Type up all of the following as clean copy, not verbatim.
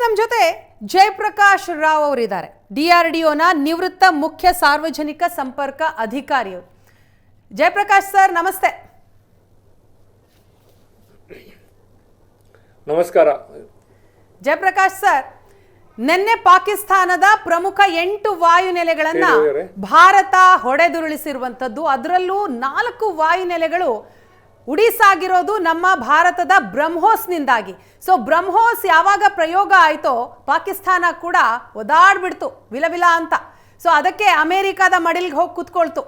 ನಮ್ಮ ಜೊತೆ ಜಯಪ್ರಕಾಶ್ ರಾವ್ ಅವರಿದ್ದಾರೆ. DRDOನ ನಿವೃತ್ತ ಮುಖ್ಯ ಸಾರ್ವಜನಿಕ ಸಂಪರ್ಕ ಅಧಿಕಾರಿಯವರು. ಜಯಪ್ರಕಾಶ್ ಸರ್ ನಮಸ್ತೆ. ನಮಸ್ಕಾರ. ಜಯಪ್ರಕಾಶ್ ಸರ್, ನಿನ್ನೆ ಪಾಕಿಸ್ತಾನದ ಪ್ರಮುಖ 8 ವಾಯುನೆಲೆಗಳನ್ನ ಭಾರತ ಹೊಡೆದುರುಳಿಸಿರುವಂತದ್ದು. ಅದರಲ್ಲೂ 4 ವಾಯುನೆಲೆಗಳು ಉಡಿಸಾಗಿರೋದು ನಮ್ಮ ಭಾರತದ ಬ್ರಹ್ಮೋಸ್ನಿಂದಾಗಿ. ಸೊ ಬ್ರಹ್ಮೋಸ್ ಯಾವಾಗ ಪ್ರಯೋಗ ಆಯ್ತೋ ಪಾಕಿಸ್ತಾನ ಕೂಡ ಒದಾಡ್ಬಿಡ್ತು ವಿಲವಿಲ ಅಂತ. ಸೊ ಅದಕ್ಕೆ ಅಮೆರಿಕಾದ ಮಡಿಲ್ಗೆ ಹೋಗಿ ಕೂತ್ಕೊಳ್ತು,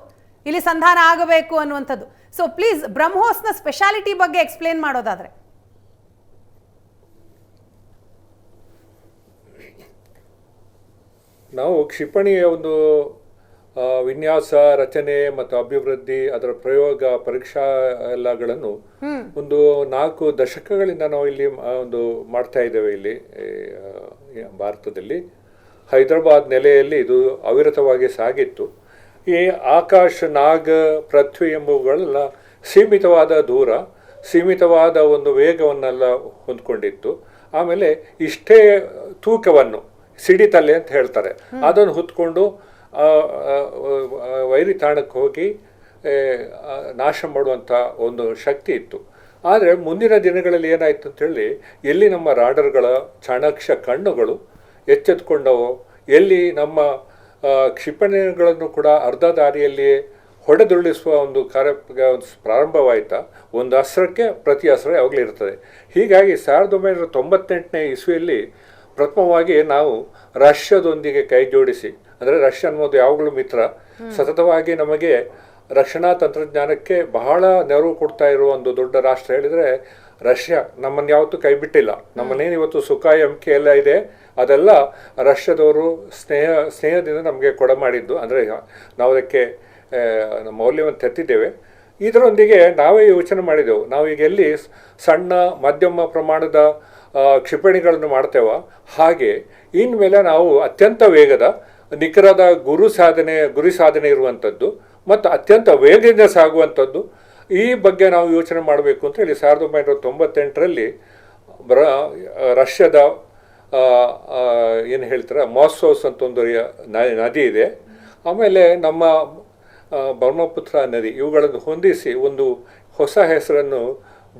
ಇಲ್ಲಿ ಸಂಧಾನ ಆಗಬೇಕು ಅನ್ನುವಂಥದ್ದು. ಸೊ ಪ್ಲೀಸ್ ಬ್ರಹ್ಮೋಸ್ನ ಸ್ಪೆಷಾಲಿಟಿ ಬಗ್ಗೆ ಎಕ್ಸ್ಪ್ಲೇನ್ ಮಾಡೋದಾದ್ರೆ. ನಾವು ಕ್ಷಿಪಣಿಯ ಒಂದು ವಿನ್ಯಾಸ, ರಚನೆ ಮತ್ತು ಅಭಿವೃದ್ಧಿ, ಅದರ ಪ್ರಯೋಗ, ಪರೀಕ್ಷಾ ಎಲ್ಲಗಳನ್ನು ಒಂದು 4 ದಶಕಗಳಿಂದ ನಾವು ಇಲ್ಲಿ ಒಂದು ಮಾಡ್ತಾ ಇದ್ದೇವೆ. ಇಲ್ಲಿ ಭಾರತದಲ್ಲಿ ಹೈದರಾಬಾದ್ ನೆಲೆಯಲ್ಲಿ ಇದು ಅವಿರತವಾಗಿ ಸಾಗಿತ್ತು. ಈ ಆಕಾಶ್, ನಾಗ್, ಪೃಥ್ವಿ ಎಂಬುವುಗಳೆಲ್ಲ ಸೀಮಿತವಾದ ದೂರ, ಸೀಮಿತವಾದ ಒಂದು ವೇಗವನ್ನೆಲ್ಲ ಹೊಂದ್ಕೊಂಡಿತ್ತು. ಆಮೇಲೆ ಇಷ್ಟೇ ತೂಕವನ್ನು ಸಿಡಿತಲೆ ಅಂತ ಹೇಳ್ತಾರೆ, ಅದನ್ನು ಹೊತ್ಕೊಂಡು ವೈರಿ ತಾಣಕ್ಕೆ ಹೋಗಿ ನಾಶ ಮಾಡುವಂಥ ಒಂದು ಶಕ್ತಿ ಇತ್ತು. ಆದರೆ ಮುಂದಿನ ದಿನಗಳಲ್ಲಿ ಏನಾಯಿತು ಅಂತೇಳಿ, ಎಲ್ಲಿ ನಮ್ಮ ರಾಡರ್ಗಳ ಚಾಣಾಕ್ಷ ಕಣ್ಣುಗಳು ಎಚ್ಚೆತ್ಕೊಂಡವೋ, ಎಲ್ಲಿ ನಮ್ಮ ಕ್ಷಿಪಣಿಗಳನ್ನು ಕೂಡ ಅರ್ಧ ದಾರಿಯಲ್ಲಿ ಹೊಡೆದುರುಳಿಸುವ ಒಂದು ಪ್ರಾರಂಭವಾಯಿತಾ, ಒಂದು ಅಸ್ತ್ರಕ್ಕೆ ಪ್ರತಿ ಅಸ್ತ್ರ ಯಾವಾಗಲೂ ಇರ್ತದೆ. ಹೀಗಾಗಿ 1998ನೇ ಇಸ್ವಿಯಲ್ಲಿ ಪ್ರಥಮವಾಗಿ ನಾವು ರಷ್ಯಾದೊಂದಿಗೆ ಕೈ ಜೋಡಿಸಿ, ಅಂದರೆ ರಷ್ಯಾ ಅನ್ನೋದು ಯಾವಾಗಲೂ ಮಿತ್ರ, ಸತತವಾಗಿ ನಮಗೆ ರಕ್ಷಣಾ ತಂತ್ರಜ್ಞಾನಕ್ಕೆ ಬಹಳ ನೆರವು ಕೊಡ್ತಾ ಇರುವ ಒಂದು ದೊಡ್ಡ ರಾಷ್ಟ್ರ ಹೇಳಿದರೆ ರಷ್ಯಾ. ನಮ್ಮನ್ನು ಯಾವತ್ತೂ ಕೈ ಬಿಟ್ಟಿಲ್ಲ. ನಮ್ಮನ್ನೇನು ಇವತ್ತು ಸುಖ ಎಂಕೆ ಎಲ್ಲ ಇದೆ ಅದೆಲ್ಲ ರಷ್ಯಾದವರು ಸ್ನೇಹದಿಂದ ನಮಗೆ ಕೊಡ ಮಾಡಿದ್ದು. ಅಂದರೆ ನಾವು ಅದಕ್ಕೆ ಮೌಲ್ಯವನ್ನು ತೆತ್ತಿದ್ದೇವೆ. ಇದರೊಂದಿಗೆ ನಾವೇ ಯೋಚನೆ ಮಾಡಿದೆವು, ನಾವು ಈಗ ಎಲ್ಲಿ ಸಣ್ಣ ಮಧ್ಯಮ ಪ್ರಮಾಣದ ಕ್ಷಿಪಣಿಗಳನ್ನು ಮಾಡ್ತೇವೆ, ಹಾಗೆ ಇನ್ಮೇಲೆ ನಾವು ಅತ್ಯಂತ ವೇಗದ ನಿಖರದ ಗುರಿ ಸಾಧನೆ ಇರುವಂಥದ್ದು ಮತ್ತು ಅತ್ಯಂತ ವೇಗದಿಂದ ಸಾಗುವಂಥದ್ದು, ಈ ಬಗ್ಗೆ ನಾವು ಯೋಚನೆ ಮಾಡಬೇಕು ಅಂತ ಹೇಳಿ 1998ರಲ್ಲಿ ರಷ್ಯಾದ ಏನು ಹೇಳ್ತಾರೆ ಮಾಸ್ಕೋಸ್ ಅಂತ ಒಂದು ನದಿ ಇದೆ, ಆಮೇಲೆ ನಮ್ಮ ಬ್ರಹ್ಮಪುತ್ರ ನದಿ, ಇವುಗಳನ್ನು ಹೊಂದಿಸಿ ಒಂದು ಹೊಸ ಹೆಸರನ್ನು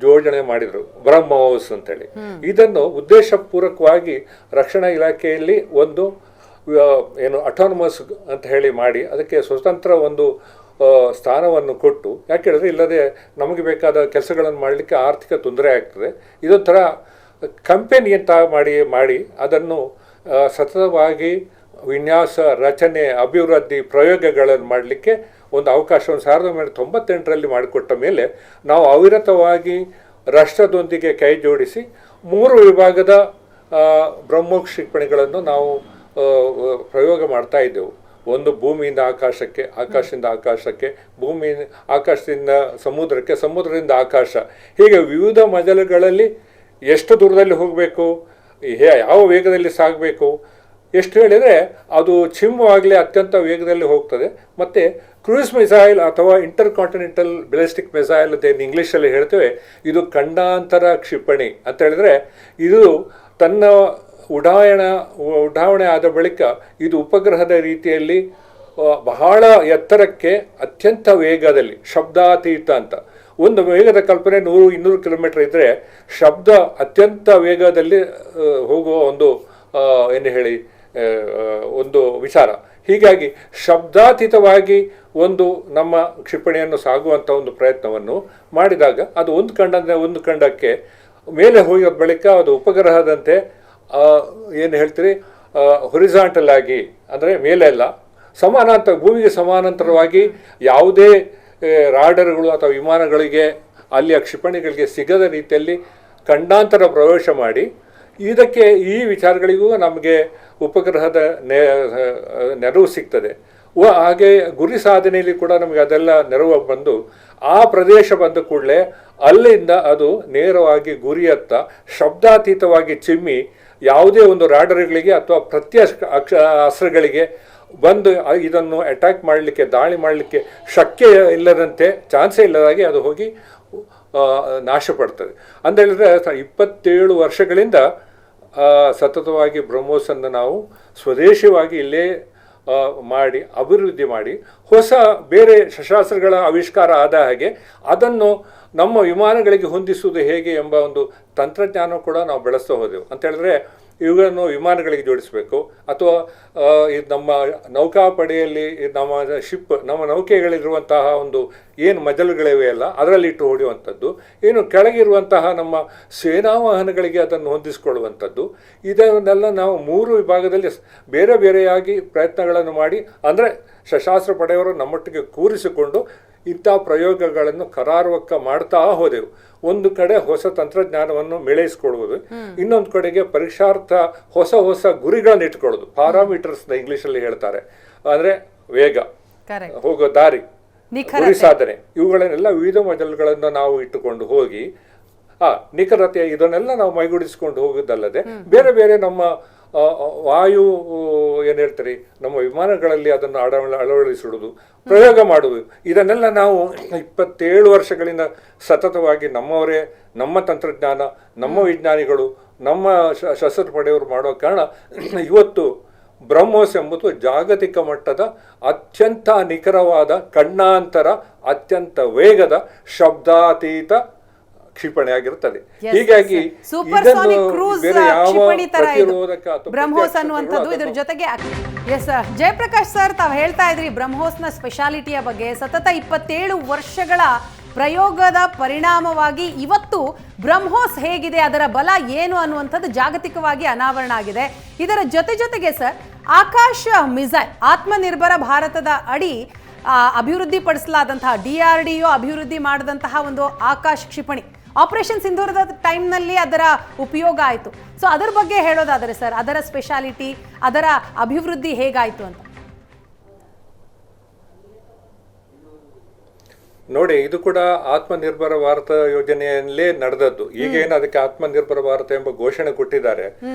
ಜೋಡಣೆ ಮಾಡಿದರು, ಬ್ರಹ್ಮೋಸ್ ಅಂತೇಳಿ. ಇದನ್ನು ಉದ್ದೇಶಪೂರ್ವಕವಾಗಿ ರಕ್ಷಣಾ ಇಲಾಖೆಯಲ್ಲಿ ಒಂದು ಏನು ಅಟಾನಮಸ್ ಅಂತ ಹೇಳಿ ಮಾಡಿ ಅದಕ್ಕೆ ಸ್ವತಂತ್ರ ಒಂದು ಸ್ಥಾನವನ್ನು ಕೊಟ್ಟು, ಯಾಕೆ ಹೇಳಿದ್ರೆ ಇಲ್ಲದೆ ನಮಗೆ ಬೇಕಾದ ಕೆಲಸಗಳನ್ನು ಮಾಡಲಿಕ್ಕೆ ಆರ್ಥಿಕ ತೊಂದರೆ ಆಗ್ತದೆ. ಇದೊಂಥರ ಕಂಪೆನಿ ಅಂತ ಮಾಡಿ ಅದನ್ನು ಸತತವಾಗಿ ವಿನ್ಯಾಸ, ರಚನೆ, ಅಭಿವೃದ್ಧಿ, ಪ್ರಯೋಗಗಳನ್ನು ಮಾಡಲಿಕ್ಕೆ ಒಂದು ಅವಕಾಶವನ್ನು 1998ರಲ್ಲಿ ಮಾಡಿಕೊಟ್ಟ ಮೇಲೆ ನಾವು ಅವಿರತವಾಗಿ ರಾಷ್ಟ್ರದೊಂದಿಗೆ ಕೈ ಜೋಡಿಸಿ 3 ವಿಭಾಗದ ಬ್ರಹ್ಮೋಸ್ ಕ್ಷಿಪಣಿಗಳನ್ನು ನಾವು ಪ್ರಯೋಗ ಮಾಡ್ತಾ ಇದ್ದೆವು. ಒಂದು ಭೂಮಿಯಿಂದ ಆಕಾಶಕ್ಕೆ, ಆಕಾಶದಿಂದ ಆಕಾಶಕ್ಕೆ, ಆಕಾಶದಿಂದ ಸಮುದ್ರಕ್ಕೆ, ಸಮುದ್ರದಿಂದ ಆಕಾಶ, ಹೀಗೆ ವಿವಿಧ ಮಜಲುಗಳಲ್ಲಿ ಎಷ್ಟು ದೂರದಲ್ಲಿ ಹೋಗಬೇಕು, ಯಾವ ವೇಗದಲ್ಲಿ ಸಾಗಬೇಕು, ಎಷ್ಟು ಹೇಳಿದರೆ ಅದು ಚಿಮ್ಮವಾಗಲೇ ಅತ್ಯಂತ ವೇಗದಲ್ಲಿ ಹೋಗ್ತದೆ. ಮತ್ತು ಕ್ರೂಸ್ ಮಿಸೈಲ್ ಅಥವಾ ಇಂಟರ್ ಕಾಂಟಿನೆಂಟಲ್ ಬ್ಯಾಲಿಸ್ಟಿಕ್ ಮಿಸೈಲ್ ಅಂತ ಏನು ಇಂಗ್ಲೀಷಲ್ಲಿ ಹೇಳ್ತೇವೆ, ಇದು ಖಂಡಾಂತರ ಕ್ಷಿಪಣಿ ಅಂತ ಹೇಳಿದ್ರೆ ಇದು ತನ್ನ ಉಡಾವಣೆ ಆದ ಬಳಿಕ ಇದು ಉಪಗ್ರಹದ ರೀತಿಯಲ್ಲಿ ಬಹಳ ಎತ್ತರಕ್ಕೆ ಅತ್ಯಂತ ವೇಗದಲ್ಲಿ, ಶಬ್ದಾತೀತ ಅಂತ ಒಂದು ವೇಗದ ಕಲ್ಪನೆ 100-200 ಕಿಲೋಮೀಟರ್ ಇದ್ದರೆ, ಶಬ್ದ ಅತ್ಯಂತ ವೇಗದಲ್ಲಿ ಹೋಗುವ ಒಂದು ಏನು ಹೇಳಿ ಒಂದು ವಿಚಾರ. ಹೀಗಾಗಿ ಶಬ್ದಾತೀತವಾಗಿ ಒಂದು ನಮ್ಮ ಕ್ಷಿಪಣಿಯನ್ನು ಸಾಗುವಂಥ ಒಂದು ಪ್ರಯತ್ನವನ್ನು ಮಾಡಿದಾಗ ಅದು ಒಂದು ಖಂಡಕ್ಕೆ ಮೇಲೆ ಹೋಗಿದ ಬಳಿಕ ಅದು ಉಪಗ್ರಹದಂತೆ ಏನು ಹೇಳ್ತೀರಿ ಹೊರಿಜಾಂಟಲ್ ಆಗಿ, ಅಂದರೆ ಮೇಲೆಲ್ಲ ಸಮಾನಾಂತರ, ಭೂಮಿಗೆ ಸಮಾನಾಂತರವಾಗಿ ಯಾವುದೇ ರಾಡರ್ಗಳು ಅಥವಾ ವಿಮಾನಗಳಿಗೆ ಅಲ್ಲಿಯ ಕ್ಷಿಪಣಿಗಳಿಗೆ ಸಿಗದ ರೀತಿಯಲ್ಲಿ ಖಂಡಾಂತರ ಪ್ರವೇಶ ಮಾಡಿ, ಇದಕ್ಕೆ ಈ ವಿಚಾರಗಳಿಗೂ ನಮಗೆ ಉಪಗ್ರಹದ ನೆರವು ಸಿಗ್ತದೆ. ಹಾಗೆ ಗುರಿ ಸಾಧನೆಯಲ್ಲಿ ಕೂಡ ನಮಗೆ ಅದೆಲ್ಲ ನೆರವು ಬಂದು ಆ ಪ್ರದೇಶ ಬಂದ ಕೂಡಲೇ ಅಲ್ಲಿಂದ ಅದು ನೇರವಾಗಿ ಗುರಿಯತ್ತ ಶಬ್ದಾತೀತವಾಗಿ ಚಿಮ್ಮಿ ಯಾವುದೇ ಒಂದು ರಾಡರ್ಗಳಿಗೆ ಅಥವಾ ಅಸ್ತ್ರಗಳಿಗೆ ಬಂದು ಇದನ್ನು ಅಟ್ಯಾಕ್ ಮಾಡಲಿಕ್ಕೆ, ದಾಳಿ ಮಾಡಲಿಕ್ಕೆ ಶಕ್ಯ ಇಲ್ಲದಂತೆ, ಚಾನ್ಸೇ ಇಲ್ಲದಾಗಿ ಅದು ಹೋಗಿ ನಾಶ ಪಡ್ತದೆ. ಅಂತ ಹೇಳಿದ್ರೆ 27 ವರ್ಷಗಳಿಂದ ಸತತವಾಗಿ ಬ್ರಹ್ಮೋಸನ್ನು ನಾವು ಸ್ವದೇಶಿಯಾಗಿ ಇಲ್ಲೇ ಮಾಡಿ ಅಭಿವೃದ್ಧಿ ಮಾಡಿ ಹೊಸ ಬೇರೆ ಶಸ್ತ್ರಾಸ್ತ್ರಗಳ ಆವಿಷ್ಕಾರ ಆದ ಹಾಗೆ ಅದನ್ನು ನಮ್ಮ ವಿಮಾನಗಳಿಗೆ ಹೊಂದಿಸುವುದು ಹೇಗೆ ಎಂಬ ಒಂದು ತಂತ್ರಜ್ಞಾನ ಕೂಡ ನಾವು ಬೆಳೆಸ್ತಾ ಹೋದೆವು. ಅಂತ ಹೇಳಿದ್ರೆ ಇವುಗಳನ್ನು ವಿಮಾನಗಳಿಗೆ ಜೋಡಿಸಬೇಕು, ಅಥವಾ ನಮ್ಮ ನೌಕಾಪಡೆಯಲ್ಲಿ ನಮ್ಮ ನೌಕೆಗಳಿರುವಂತಹ ಒಂದು ಏನು ಮಜಲುಗಳಿವೆ ಅಲ್ಲ ಅದರಲ್ಲಿ ಇಟ್ಟು ಹೊಡೆಯುವಂಥದ್ದು, ಏನು ಕೆಳಗಿರುವಂತಹ ನಮ್ಮ ಸೇನಾ ವಾಹನಗಳಿಗೆ ಅದನ್ನು ಹೊಂದಿಸಿಕೊಳ್ಳುವಂಥದ್ದು, ಇದನ್ನೆಲ್ಲ ನಾವು 3 ವಿಭಾಗದಲ್ಲಿ ಬೇರೆ ಬೇರೆಯಾಗಿ ಪ್ರಯತ್ನಗಳನ್ನು ಮಾಡಿ, ಅಂದರೆ ಸಶಸ್ತ್ರ ಪಡೆಯವರು ನಮ್ಮೊಟ್ಟಿಗೆ ಕೂರಿಸಿಕೊಂಡು ಇಂಥ ಪ್ರಯೋಗಗಳನ್ನು ಕರಾರುವಕ್ಕ ಮಾಡ್ತಾ ಹೋದೆವು. ಒಂದು ಕಡೆ ಹೊಸ ತಂತ್ರಜ್ಞಾನವನ್ನು ಮೇಳೈಸಿಕೊಳ್ಳುವುದು, ಇನ್ನೊಂದು ಕಡೆಗೆ ಪರೀಕ್ಷಾರ್ಥ ಹೊಸ ಗುರಿಗಳನ್ನು ಇಟ್ಕೊಳ್ಳೋದು, ಪಾರಾಮೀಟರ್ಸ್ ಇಂಗ್ಲಿಷಲ್ಲಿ ಹೇಳ್ತಾರೆ, ಅಂದರೆ ವೇಗ, ಹೋಗೋ ದಾರಿ, ಗುರಿ ಸಾಧನೆ, ಇವುಗಳನ್ನೆಲ್ಲ ವಿವಿಧ ಮಜಲುಗಳನ್ನು ನಾವು ಇಟ್ಟುಕೊಂಡು ಹೋಗಿ ನಿಖರತೆ ಇದನ್ನೆಲ್ಲ ನಾವು ಮೈಗೂಡಿಸಿಕೊಂಡು ಹೋಗುವುದಲ್ಲದೆ ಬೇರೆ ಬೇರೆ ನಮ್ಮ ವಾಯು ಏನು ಹೇಳ್ತಾರೆ ನಮ್ಮ ವಿಮಾನಗಳಲ್ಲಿ ಅದನ್ನು ಅಳವಡಿಸಿಡುವುದು, ಪ್ರಯೋಗ ಮಾಡುವುದು, ಇದನ್ನೆಲ್ಲ ನಾವು 27 ವರ್ಷಗಳಿಂದ ಸತತವಾಗಿ ನಮ್ಮವರೇ, ನಮ್ಮ ತಂತ್ರಜ್ಞಾನ, ನಮ್ಮ ವಿಜ್ಞಾನಿಗಳು, ನಮ್ಮ ಸಶಸ್ತ್ರ ಪಡೆಯವರು ಮಾಡೋ ಕಾರಣ ಇವತ್ತು ಬ್ರಹ್ಮೋಸ್ ಎಂಬುದು ಜಾಗತಿಕ ಮಟ್ಟದ ಅತ್ಯಂತ ನಿಖರವಾದ ಕಣ್ಣಾಂತರ ಅತ್ಯಂತ ವೇಗದ ಶಬ್ದಾತೀತ ಕ್ಷಿಪಣಿ ಆಗಿರುತ್ತದೆ. ಹೀಗಾಗಿ ಬ್ರಹ್ಮೋಸ್ ಅನ್ನುವಂಥದ್ದು ಇದ್ರ ಜೊತೆಗೆ ಜಯಪ್ರಕಾಶ್ ಸರ್ ತಾವು ಹೇಳ್ತಾ ಇದ್ರಿ ಬ್ರಹ್ಮೋಸ್ನ ಸ್ಪೆಷಾಲಿಟಿಯ ಬಗ್ಗೆ. ಸತತ 27 ವರ್ಷಗಳ ಪ್ರಯೋಗದ ಪರಿಣಾಮವಾಗಿ ಇವತ್ತು ಬ್ರಹ್ಮೋಸ್ ಹೇಗಿದೆ, ಅದರ ಬಲ ಏನು ಅನ್ನುವಂಥದ್ದು ಜಾಗತಿಕವಾಗಿ ಅನಾವರಣ ಆಗಿದೆ. ಇದರ ಜೊತೆಗೆ ಸರ್ ಆಕಾಶ ಮಿಸೈಲ್ ಆತ್ಮನಿರ್ಭರ ಭಾರತದ ಅಡಿ ಅಭಿವೃದ್ಧಿಪಡಿಸಲಾದಂತಹ DRDO ಅಭಿವೃದ್ಧಿ ಮಾಡಿದಂತಹ ಒಂದು ಆಕಾಶ ಕ್ಷಿಪಣಿ ಆಪರೇಷನ್ ಸಿಂಧೂರದ ಟೈಮ್ನಲ್ಲಿ ಅದರ ಉಪಯೋಗ ಆಯಿತು. ಸೊ ಅದರ ಬಗ್ಗೆ ಹೇಳೋದಾದರೆ ಸರ್, ಅದರ ಸ್ಪೆಷಾಲಿಟಿ, ಅದರ ಅಭಿವೃದ್ಧಿ ಹೇಗಾಯಿತು ಅಂತ. ನೋಡಿ, ಇದು ಕೂಡ ಆತ್ಮನಿರ್ಭರ ಭಾರತ ಯೋಜನೆಯಲ್ಲೇ ನಡೆದದ್ದು. ಈಗೇನು ಅದಕ್ಕೆ ಆತ್ಮನಿರ್ಭರ ಭಾರತ ಎಂಬ ಘೋಷಣೆ ಕೊಟ್ಟಿದ್ದಾರೆ,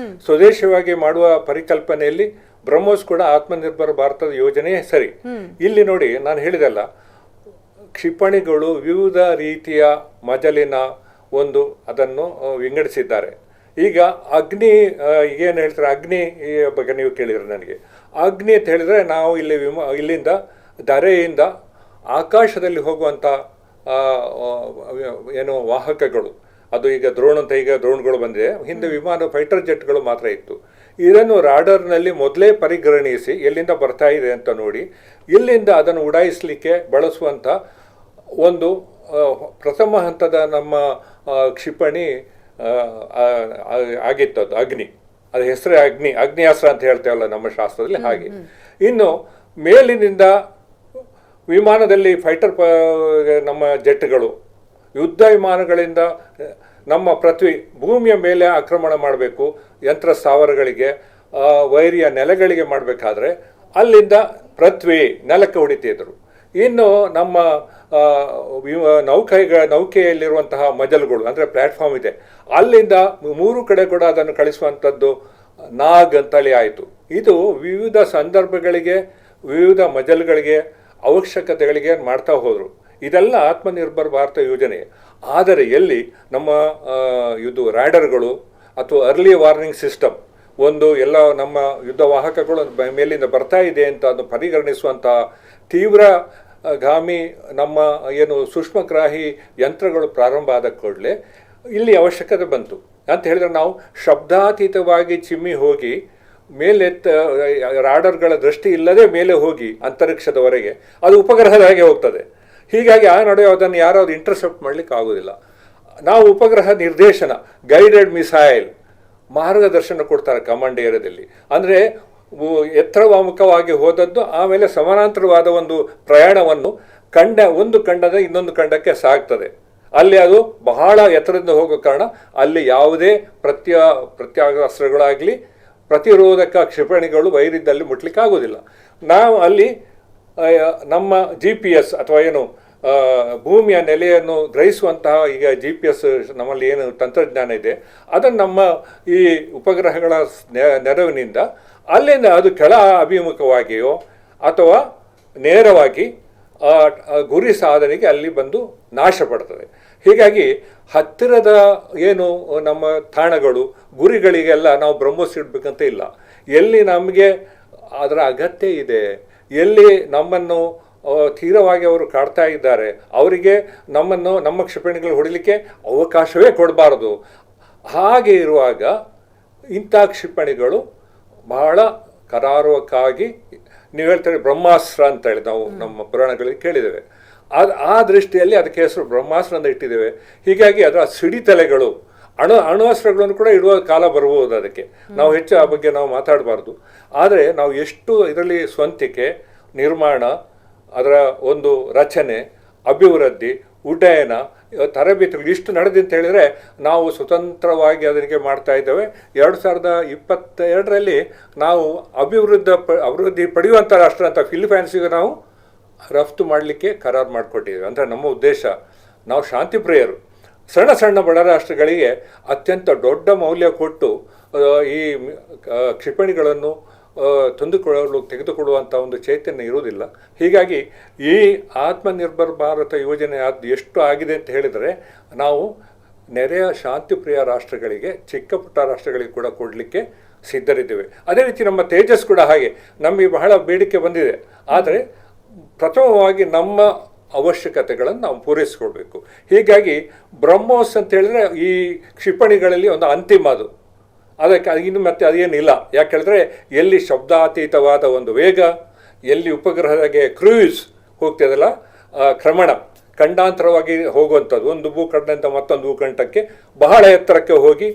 ಸ್ವದೇಶವಾಗಿ ಮಾಡುವ ಪರಿಕಲ್ಪನೆಯಲ್ಲಿ ಬ್ರಹ್ಮೋಸ್ ಕೂಡ ಆತ್ಮನಿರ್ಭರ ಭಾರತದ ಯೋಜನೆ ಸರಿ. ಇಲ್ಲಿ ನೋಡಿ, ನಾನು ಹೇಳಿದಲ್ಲ, ಕ್ಷಿಪಣಿಗಳು ವಿವಿಧ ರೀತಿಯ ಮಜಲಿನ ಅದನ್ನು ವಿಂಗಡಿಸಿದ್ದಾರೆ. ಈಗ ಅಗ್ನಿ ಏನು ಹೇಳ್ತಾರೆ, ಅಗ್ನಿ ಬಗ್ಗೆ ನೀವು ಕೇಳಿದ್ರೆ ನನಗೆ ಅಗ್ನಿ ಅಂತ ಹೇಳಿದ್ರೆ ನಾವು ಇಲ್ಲಿಂದ ಧರೆಯಿಂದ ಆಕಾಶದಲ್ಲಿ ಹೋಗುವಂಥ ಏನು ವಾಹಕಗಳು, ಅದು ಈಗ ಡ್ರೋನ್ಗಳು ಬಂದಿದೆ, ಹಿಂದೆ ವಿಮಾನ ಫೈಟರ್ ಜೆಟ್ಗಳು ಮಾತ್ರ ಇತ್ತು. ಇದನ್ನು ರಾಡರ್ನಲ್ಲಿ ಮೊದಲೇ ಪರಿಗಣಿಸಿ ಎಲ್ಲಿಂದ ಬರ್ತಾ ಇದೆ ಅಂತ ನೋಡಿ ಇಲ್ಲಿಂದ ಅದನ್ನು ಉಡಾಯಿಸಲಿಕ್ಕೆ ಬಳಸುವಂಥ ಒಂದು ಪ್ರಥಮ ಹಂತದ ನಮ್ಮ ಕ್ಷಿಪಣಿ ಆಗಿತ್ತು. ಅದು ಅಗ್ನಿ, ಅದು ಹೆಸರೇ ಅಗ್ನಿಯಾಸ್ತ್ರ ಅಂತ ಹೇಳ್ತೇವಲ್ಲ ನಮ್ಮ ಶಾಸ್ತ್ರದಲ್ಲಿ, ಹಾಗೆ. ಇನ್ನು ಮೇಲಿನಿಂದ ವಿಮಾನದಲ್ಲಿ ಫೈಟರ್ ನಮ್ಮ ಜೆಟ್ಗಳು, ಯುದ್ಧ ವಿಮಾನಗಳಿಂದ ನಮ್ಮ ಪೃಥ್ವಿ ಭೂಮಿಯ ಮೇಲೆ ಆಕ್ರಮಣ ಮಾಡಬೇಕು, ಯಂತ್ರ ಸ್ಥಾವರಗಳಿಗೆ, ವೈರಿಯ ನೆಲೆಗಳಿಗೆ ಮಾಡಬೇಕಾದ್ರೆ ಅಲ್ಲಿಂದ ಪೃಥ್ವಿ ನೆಲಕ್ಕೆ ಹೊಡಿತಿದ್ರು. ಇನ್ನು ನಮ್ಮ ನೌಕೆಯಲ್ಲಿರುವಂತಹ ಮಜಲುಗಳು, ಅಂದರೆ ಪ್ಲಾಟ್ಫಾರ್ಮ್ ಇದೆ, ಅಲ್ಲಿಂದ 3 ಕಡೆ ಕೂಡ ಅದನ್ನು ಕಳಿಸುವಂಥದ್ದು ನಾಗ್ ಅಂತೇಳಿ ಆಯಿತು. ಇದು ವಿವಿಧ ಸಂದರ್ಭಗಳಿಗೆ, ವಿವಿಧ ಮಜಲುಗಳಿಗೆ, ಅವಶ್ಯಕತೆಗಳಿಗೆ ಮಾಡ್ತಾ ಹೋದರು. ಇದೆಲ್ಲ ಆತ್ಮನಿರ್ಭರ ಭಾರತ ಯೋಜನೆ. ಆದರೆ ಎಲ್ಲಿ ನಮ್ಮ ಇದು ರಾಡರ್ಗಳು ಅಥವಾ ಅರ್ಲಿ ವಾರ್ನಿಂಗ್ ಸಿಸ್ಟಮ್, ಎಲ್ಲ ನಮ್ಮ ಯುದ್ಧ ವಾಹಕಗಳು ಮೇಲಿಂದ ಬರ್ತಾ ಇದೆ ಅಂತ ಅದನ್ನು ಪರಿಗಣಿಸುವಂಥ ತೀವ್ರಗಾಮಿ ನಮ್ಮ ಏನು ಸೂಕ್ಷ್ಮಗ್ರಾಹಿ ಯಂತ್ರಗಳು ಪ್ರಾರಂಭ ಆದ ಕೂಡಲೇ ಇಲ್ಲಿ ಅವಶ್ಯಕತೆ ಬಂತು. ಅಂತ ಹೇಳಿದ್ರೆ ನಾವು ಶಬ್ದಾತೀತವಾಗಿ ಚಿಮ್ಮಿ ಹೋಗಿ ರಾಡರ್ಗಳ ದೃಷ್ಟಿ ಇಲ್ಲದೆ ಮೇಲೆ ಹೋಗಿ ಅಂತರಿಕ್ಷದವರೆಗೆ ಅದು ಉಪಗ್ರಹದ ಹಾಗೆ ಹೋಗ್ತದೆ. ಹೀಗಾಗಿ ಆ ನಡುವೆ ಅದನ್ನು ಯಾರು ಇಂಟರ್ಸೆಪ್ಟ್ ಮಾಡಲಿಕ್ಕೆ ಆಗೋದಿಲ್ಲ. ನಾವು ಉಪಗ್ರಹ ನಿರ್ದೇಶನ, ಗೈಡೆಡ್ ಮಿಸೈಲ್ ಮಾರ್ಗದರ್ಶನ ಕೊಡ್ತಾರೆ ಕಮಾಂಡ್ ಏರಿಯಾದಲ್ಲಿ. ಅಂದರೆ ಎತ್ತರವಾಮುಖವಾಗಿ ಹೋದದ್ದು, ಆಮೇಲೆ ಸಮಾನಾಂತರವಾದ ಒಂದು ಪ್ರಯಾಣವನ್ನು ಒಂದು ಖಂಡದ ಇನ್ನೊಂದು ಖಂಡಕ್ಕೆ ಸಾಗ್ತದೆ. ಅಲ್ಲಿ ಅದು ಬಹಳ ಎತ್ತರದಿಂದ ಹೋಗೋ ಕಾರಣ ಅಲ್ಲಿ ಯಾವುದೇ ಪ್ರತ್ಯಾಸ್ತ್ರಗಳಾಗಲಿ ಪ್ರತಿರೋಧಕ ಕ್ಷಿಪಣಿಗಳು ವೈರಿದ್ದಲ್ಲಿ ಮುಟ್ಲಿಕ್ಕೆ ಆಗೋದಿಲ್ಲ. ನಾವು ಅಲ್ಲಿ ನಮ್ಮ GPS ಅಥವಾ ಏನು ಭೂಮಿಯ ನೆಲೆಯನ್ನು ಗ್ರಹಿಸುವಂತಹ ಈಗ GPS ನಮ್ಮಲ್ಲಿ ಏನು ತಂತ್ರಜ್ಞಾನ ಇದೆ, ಅದನ್ನು ನಮ್ಮ ಈ ಉಪಗ್ರಹಗಳ ನೆರವಿನಿಂದ ಅಲ್ಲಿಂದ ಅದು ಕೆಳ ಅಭಿಮುಖವಾಗಿಯೋ ಅಥವಾ ನೇರವಾಗಿ ಗುರಿ ಸಾಧನೆಗೆ ಅಲ್ಲಿ ಬಂದು ನಾಶ ಪಡ್ತದೆ. ಹೀಗಾಗಿ ಹತ್ತಿರದ ಏನು ನಮ್ಮ ತಾಣಗಳು ಗುರಿಗಳಿಗೆಲ್ಲ ನಾವು ಬ್ರಹ್ಮೋಸ್ ಇಡಬೇಕಂತ ಇಲ್ಲ. ಎಲ್ಲಿ ನಮಗೆ ಅದರ ಅಗತ್ಯ ಇದೆ, ಎಲ್ಲಿ ನಮ್ಮನ್ನು ತೀವ್ರವಾಗಿ ಅವರು ಕಾಡ್ತಾ ಇದ್ದಾರೆ, ಅವರಿಗೆ ನಮ್ಮ ಕ್ಷಿಪಣಿಗಳು ಹೊಡಿಲಿಕ್ಕೆ ಅವಕಾಶವೇ ಕೊಡಬಾರದು. ಹಾಗೆ ಇರುವಾಗ ಇಂಥ ಕ್ಷಿಪಣಿಗಳು ಬಹಳ ಕರಾರುವಕ್ಕಾಗಿ, ನೀವು ಹೇಳ್ತಾರೆ ಬ್ರಹ್ಮಾಸ್ತ್ರ ಅಂತ ಹೇಳಿ ನಾವು ನಮ್ಮ ಪುರಾಣಗಳಲ್ಲಿ ಕೇಳಿದ್ದೇವೆ. ಆ ದೃಷ್ಟಿಯಲ್ಲಿ ಅದಕ್ಕೆ ಹೆಸರು ಬ್ರಹ್ಮಾಸ್ತ್ರ ಅಂತ ಇಟ್ಟಿದ್ದೇವೆ. ಹೀಗಾಗಿ ಅದರ ಸಿಡಿತಲೆಗಳು ಅಣ್ವಸ್ತ್ರಗಳನ್ನು ಕೂಡ ಇಡುವ ಕಾಲ ಬರ್ಬೋದು. ಅದಕ್ಕೆ ನಾವು ಹೆಚ್ಚು ಆ ಬಗ್ಗೆ ನಾವು ಮಾತಾಡಬಾರ್ದು. ಆದರೆ ನಾವು ಎಷ್ಟು ಇದರಲ್ಲಿ ಸ್ವಂತಿಕೆ, ನಿರ್ಮಾಣ, ಅದರ ಒಂದು ರಚನೆ, ಅಭಿವೃದ್ಧಿ, ಉಡ್ಡಯನ, ತರಬೇತಿಗಳು ಇಷ್ಟು ನಡೆದಿ ಅಂತ ಹೇಳಿದರೆ ನಾವು ಸ್ವತಂತ್ರವಾಗಿ ಅದಕ್ಕೆ ಮಾಡ್ತಾ ಇದ್ದೇವೆ. 2022ರಲ್ಲಿ ನಾವು ಅಭಿವೃದ್ಧಿ ಪಡೆಯುವಂಥ ರಾಷ್ಟ್ರ ಅಂತ ಫಿಲಿಪೈನ್ಸಿಗೆ ನಾವು ರಫ್ತು ಮಾಡಲಿಕ್ಕೆ ಕರಾರು ಮಾಡಿಕೊಟ್ಟಿದ್ದೇವೆ. ಅಂದರೆ ನಮ್ಮ ಉದ್ದೇಶ, ನಾವು ಶಾಂತಿ ಪ್ರಿಯರು. ಸಣ್ಣ ಸಣ್ಣ ಬಡ ರಾಷ್ಟ್ರಗಳಿಗೆ ಅತ್ಯಂತ ದೊಡ್ಡ ಮೌಲ್ಯ ಕೊಟ್ಟು ಈ ಕ್ಷಿಪಣಿಗಳನ್ನು ತೆಗೆದುಕೊಳ್ಳುವಂಥ ಒಂದು ಚೈತನ್ಯ ಇರುವುದಿಲ್ಲ. ಹೀಗಾಗಿ ಈ ಆತ್ಮನಿರ್ಭರ್ ಭಾರತ ಯೋಜನೆ ಅದು ಎಷ್ಟು ಆಗಿದೆ ಅಂತ ಹೇಳಿದರೆ ನಾವು ನೆರೆಯ ಶಾಂತಿಪ್ರಿಯ ರಾಷ್ಟ್ರಗಳಿಗೆ, ಚಿಕ್ಕ ಪುಟ್ಟ ರಾಷ್ಟ್ರಗಳಿಗೆ ಕೂಡ ಕೊಡಲಿಕ್ಕೆ ಸಿದ್ಧರಿದ್ದೇವೆ. ಅದೇ ರೀತಿ ನಮ್ಮ ತೇಜಸ್ ಕೂಡ ಹಾಗೆ ನಮಗೆ ಬಹಳ ಬೇಡಿಕೆ ಬಂದಿದೆ. ಆದರೆ ಪ್ರಥಮವಾಗಿ ನಮ್ಮ ಅವಶ್ಯಕತೆಗಳನ್ನು ನಾವು ಪೂರೈಸಿಕೊಳ್ಬೇಕು. ಹೀಗಾಗಿ ಬ್ರಹ್ಮೋಸ್ ಅಂತ ಹೇಳಿದ್ರೆ ಈ ಕ್ಷಿಪಣಿಗಳಲ್ಲಿ ಒಂದು ಅಂತಿಮ ಅದಕ್ಕೆ ಇನ್ನು ಮತ್ತೆ ಅದೇನಿಲ್ಲ. ಯಾಕೆ ಹೇಳಿದ್ರೆ ಎಲ್ಲಿ ಶಬ್ದಾತೀತವಾದ ಒಂದು ವೇಗ, ಎಲ್ಲಿ ಉಪಗ್ರಹಕ್ಕೆ ಕ್ರೂಯಿಸ್ ಹೋಗ್ತದಲ್ಲ, ಕ್ರಮಣ ಖಂಡಾಂತರವಾಗಿ ಹೋಗುವಂಥದ್ದು, ಒಂದು ಭೂಖಂಡದಿಂದ ಮತ್ತೊಂದು ಭೂಖಂಡಕ್ಕೆ ಬಹಳ ಎತ್ತರಕ್ಕೆ ಹೋಗಿ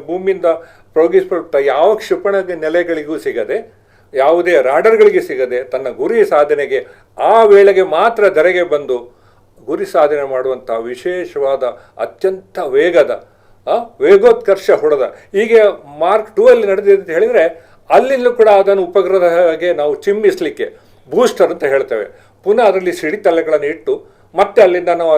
ಭೂಮಿಯಿಂದ ಪ್ರಯೋಗಿಸಲ್ಪಟ್ಟ ಯಾವ ಕ್ಷಿಪಣಿ ನೆಲೆಗಳಿಗೂ ಸಿಗದೆ, ಯಾವುದೇ ರಾಡರ್ಗಳಿಗೆ ಸಿಗದೆ, ತನ್ನ ಗುರಿ ಸಾಧನೆಗೆ ಆ ವೇಳೆಗೆ ಮಾತ್ರ ಧರೆಗೆ ಬಂದು ಗುರಿ ಸಾಧನೆ ಮಾಡುವಂಥ ವಿಶೇಷವಾದ ಅತ್ಯಂತ ವೇಗದ ವೇಗೋತ್ಕರ್ಷ ಹೊಡೆದ ಹೀಗೆ ಮಾರ್ಕ್ 2 ಅಲ್ಲಿ ನಡೆದಿದೆ ಅಂತ ಹೇಳಿದರೆ, ಅಲ್ಲಿಂದಲೂ ಕೂಡ ಅದನ್ನು ಉಪಗ್ರಹಗೆ ನಾವು ಚಿಮ್ಮಿಸಲಿಕ್ಕೆ ಬೂಸ್ಟರ್ ಅಂತ ಹೇಳ್ತೇವೆ. ಪುನಃ ಅದರಲ್ಲಿ ಸಿಡಿತಲೆಗಳನ್ನು ಇಟ್ಟು ಮತ್ತೆ ಅಲ್ಲಿಂದ ನಾವು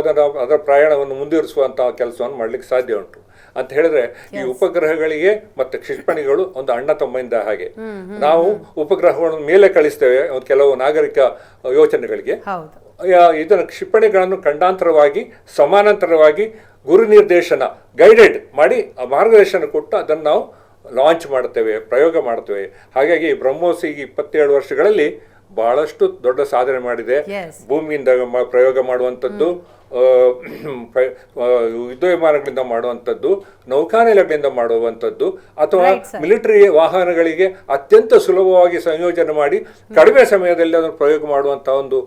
ಅದರ ಪ್ರಯಾಣವನ್ನು ಮುಂದುವರಿಸುವಂಥ ಕೆಲಸವನ್ನು ಮಾಡಲಿಕ್ಕೆ ಸಾಧ್ಯ ಉಂಟು. ಅಂತ ಹೇಳಿದ್ರೆ ಈ ಉಪಗ್ರಹಗಳಿಗೆ ಮತ್ತು ಕ್ಷಿಪಣಿಗಳು ಒಂದು ಅಣ್ಣ ತಮ್ಮಿಂದ ಹಾಗೆ. ನಾವು ಉಪಗ್ರಹಗಳನ್ನು ಮೇಲೆ ಕಳಿಸ್ತೇವೆ ಕೆಲವು ನಾಗರಿಕ ಯೋಚನೆಗಳಿಗೆ, ಇದನ್ನು ಕ್ಷಿಪಣಿಗಳನ್ನು ಖಂಡಾಂತರವಾಗಿ ಸಮಾನಾಂತರವಾಗಿ ಗುರು ನಿರ್ದೇಶನ ಗೈಡೆಡ್ ಮಾಡಿ ಮಾರ್ಗದರ್ಶನ ಕೊಟ್ಟು ಅದನ್ನು ನಾವು ಲಾಂಚ್ ಮಾಡ್ತೇವೆ, ಪ್ರಯೋಗ ಮಾಡ್ತೇವೆ. ಹಾಗಾಗಿ ಬ್ರಹ್ಮೋಸ್ ಈಗ 27 ವರ್ಷಗಳಲ್ಲಿ ಬಹಳಷ್ಟು ದೊಡ್ಡ ಸಾಧನೆ ಮಾಡಿದೆ. ಭೂಮಿಯಿಂದ ಪ್ರಯೋಗ ಮಾಡುವಂಥದ್ದು, ಯುದ್ಧ ವಿಮಾನಗಳಿಂದ ಮಾಡುವಂಥದ್ದು, ನೌಕಾನೆಲೆಗಳಿಂದ ಮಾಡುವಂಥದ್ದು, ಅಥವಾ ಮಿಲಿಟರಿ ವಾಹನಗಳಿಗೆ ಅತ್ಯಂತ ಸುಲಭವಾಗಿ ಸಂಯೋಜನೆ ಮಾಡಿ ಕಡಿಮೆ ಸಮಯದಲ್ಲಿ ಅದನ್ನು ಪ್ರಯೋಗ ಮಾಡುವಂಥ ಒಂದು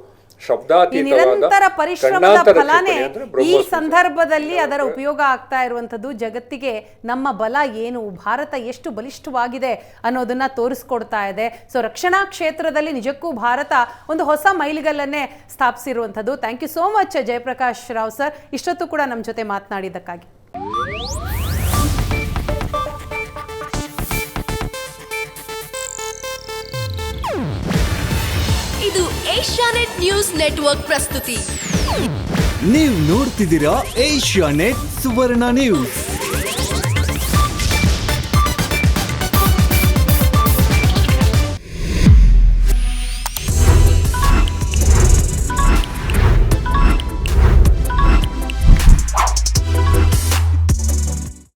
ನಿರಂತರ ಪರಿಶ್ರಮದ ಫಲನೇ ಈ ಸಂದರ್ಭದಲ್ಲಿ ಅದರ ಉಪಯೋಗ ಆಗ್ತಾ ಇರುವಂತದ್ದು. ಜಗತ್ತಿಗೆ ನಮ್ಮ ಬಲ ಏನು, ಭಾರತ ಎಷ್ಟು ಬಲಿಷ್ಠವಾಗಿದೆ ಅನ್ನೋದನ್ನ ತೋರಿಸ್ಕೊಡ್ತಾ ಇದೆ. ಸೊ ರಕ್ಷಣಾ ಕ್ಷೇತ್ರದಲ್ಲಿ ನಿಜಕ್ಕೂ ಭಾರತ ಒಂದು ಹೊಸ ಮೈಲಿಗಲ್ಲನ್ನೇ ಸ್ಥಾಪಿಸಿರುವಂಥದ್ದು. Thank you so much Jayaprakash Rao sir, ಇಷ್ಟೊತ್ತು ಕೂಡ ನಮ್ಮ ಜೊತೆ ಮಾತನಾಡಿದ್ದಕ್ಕಾಗಿ. ಇದು ಏಷ್ಯಾನೆಟ್ ನ್ಯೂಸ್ ನೆಟ್ವರ್ಕ್ ಪ್ರಸ್ತುತಿ. ನೀವು ನೋಡ್ತಿದ್ದೀರಾ ಏಷ್ಯಾನೆಟ್ ಸುವರ್ಣ ನ್ಯೂಸ್.